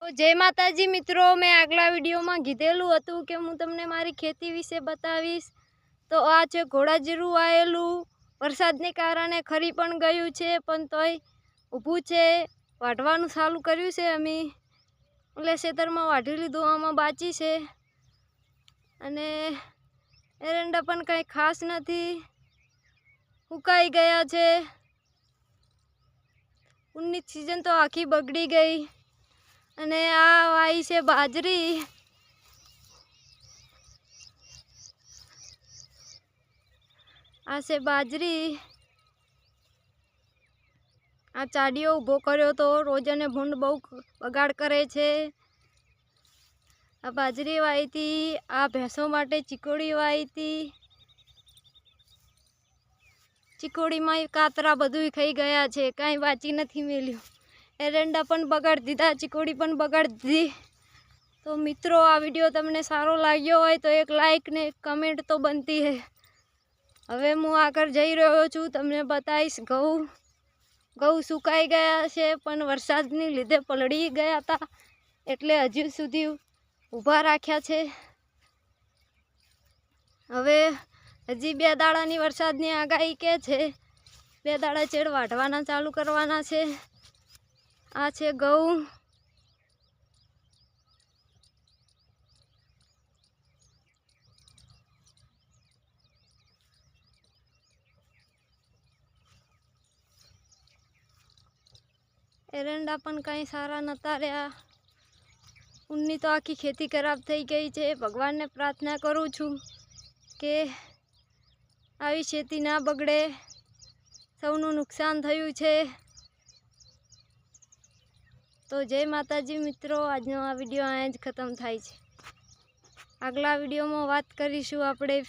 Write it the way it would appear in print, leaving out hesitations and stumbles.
जय माताजी मित्रों, मैं आगला वीडियो में कीधेलू हतुं के हूँ तमने मारी खेती विषे बतावीश। तो आ छे घोड़ाजीरू आवेलू, वरसादने कारणे खरी पण गयुं छे पण तोय ऊभुं छे। वाढवानुं चालू कर्युं छे अमे એટલે ખેતરમાં વાઢી લીધું, આમાં બાચી છે અને એરંડા પણ કંઈ ખાસ નથી, સુકાઈ ગયા છે। ઉનની સિઝન તો આખી બગડી ગઈ અને આ વાઈ છે બાજરી। આ છે બાજરી। आ चाडियो उभो कर्यो तो रोज ने भूंड बहु बगाड़ करे छे। आ बाजरी वाई थी, आ भैंसों माटे चिकोड़ी वाई थी। चिकोड़ी में कातरा बधुं खाई गया छे, काई बाची नहीं मेल्युं। एरंडा पण बगाड़ दीधा, चिकोड़ी पण बगाड़ दीधी। तो मित्रों, आ विडियो तमने सारो लाग्यो होय तो एक लाइक ने कमेंट तो बनती है। हवे हूँ आकर जई रह्यो छुं, तमने बताईश घऊं घऊं सुकाई गया छे पण वरसादनी लीधे पलળી गया था एटले हजू सुधी ऊभा राख्या छे। हवे हजी 2 दाड़ानी वरसादनी आगाही के छे, 2 दाड़ा चेड़ वाढवाना चालू करवाना छे। आ छे घऊं। एरंडा पण कई सारा नता रह्या। उननी तो आखी खेती खराब थई गई छे। भगवान ने प्रार्थना करूँ छूं के आवी खेती ना बगड़े। सौનું नुकसान थयुं छे। तो जय माताजी मित्रों, आजनो आ विडियो अहीं ज खत्म थाय छे। आगला विडियो में बात करीशुं आपणे